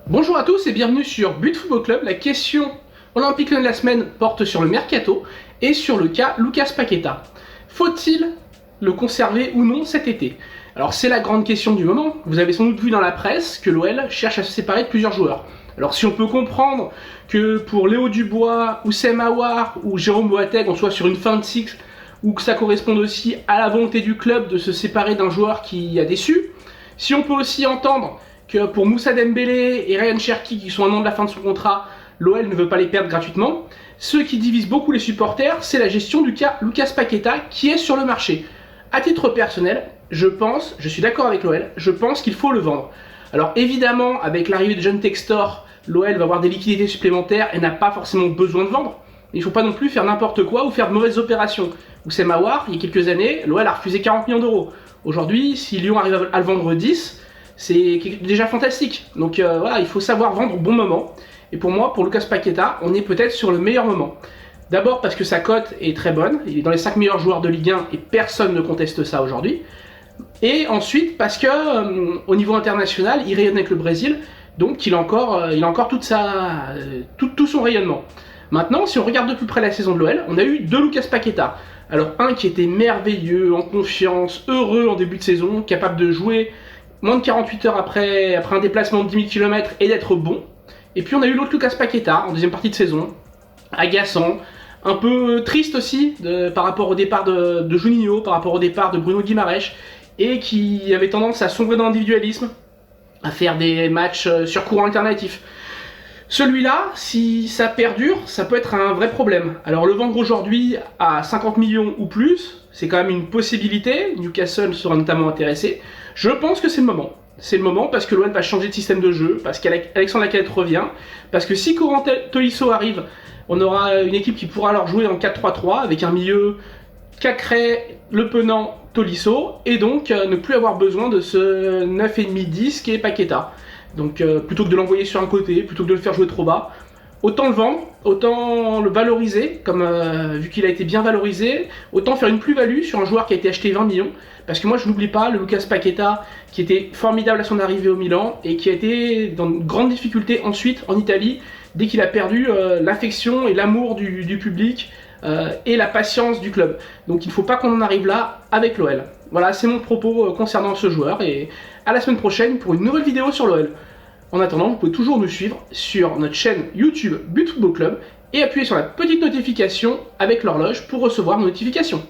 Bonjour à tous et bienvenue sur But Football Club. La question olympique de la semaine porte sur le mercato et sur le cas Lucas Paqueta. Faut-il le conserver ou non cet été? Alors c'est la grande question du moment. Vous avez sans doute vu dans la presse que l'OL cherche à se séparer de plusieurs joueurs. Alors si on peut comprendre que pour Léo Dubois, Oussem Aouar ou Jérôme Boateng on soit sur une fin de cycle ou que ça corresponde aussi à la volonté du club de se séparer d'un joueur qui a déçu, si on peut aussi entendre que pour Moussa Dembélé et Ryan Cherki qui sont un an de la fin de son contrat, l'OL ne veut pas les perdre gratuitement. Ce qui divise beaucoup les supporters, c'est la gestion du cas Lucas Paqueta qui est sur le marché. À titre personnel, je suis d'accord avec l'OL, je pense qu'il faut le vendre. Alors évidemment, avec l'arrivée de John Textor, l'OL va avoir des liquidités supplémentaires et n'a pas forcément besoin de vendre. Il ne faut pas non plus faire n'importe quoi ou faire de mauvaises opérations. Oussem Aouar, il y a quelques années, l'OL a refusé 40 millions d'euros. Aujourd'hui, si Lyon arrive à le vendre 10, c'est déjà fantastique. Donc voilà, il faut savoir vendre au bon moment. Et pour moi, pour Lucas Paqueta, on est peut-être sur le meilleur moment. D'abord parce que sa cote est très bonne, il est dans les 5 meilleurs joueurs de Ligue 1 et personne ne conteste ça aujourd'hui. Et ensuite parce que au niveau international, il rayonne avec le Brésil, donc il a encore tout son rayonnement. Maintenant, si on regarde de plus près la saison de l'OL, on a eu deux Lucas Paqueta. Alors un qui était merveilleux, en confiance, heureux en début de saison, capable de jouer moins de 48 heures après un déplacement de 10 000 km et d'être bon. Et puis on a eu l'autre Lucas Paqueta en deuxième partie de saison, agaçant, un peu triste aussi par rapport au départ de Juninho, par rapport au départ de Bruno Guimaraes, et qui avait tendance à sombrer dans l'individualisme, à faire des matchs sur courant alternatif. Celui-là, si ça perdure, ça peut être un vrai problème. Alors le vendre aujourd'hui à 50 millions ou plus, c'est quand même une possibilité. Newcastle sera notamment intéressé. Je pense que c'est le moment. C'est le moment parce que l'OL va changer de système de jeu, parce qu'Alexandre Lacazette revient, parce que si Corentin Tolisso arrive, on aura une équipe qui pourra alors jouer en 4-3-3 avec un milieu Cacré, Le Penant, Tolisso, et donc ne plus avoir besoin de ce 9,5-10 qui est Paqueta. Donc plutôt que de l'envoyer sur un côté, plutôt que de le faire jouer trop bas, autant le vendre, autant le valoriser, comme vu qu'il a été bien valorisé, autant faire une plus-value sur un joueur qui a été acheté 20 millions, parce que moi je n'oublie pas le Lucas Paqueta qui était formidable à son arrivée au Milan et qui a été dans de grandes difficultés ensuite en Italie, dès qu'il a perdu l'affection et l'amour du public et la patience du club. Donc il ne faut pas qu'on en arrive là avec l'OL. Voilà, c'est mon propos concernant ce joueur et à la semaine prochaine pour une nouvelle vidéo sur l'OL. En attendant, vous pouvez toujours nous suivre sur notre chaîne YouTube But Football Club et appuyer sur la petite notification avec l'horloge pour recevoir nos notifications.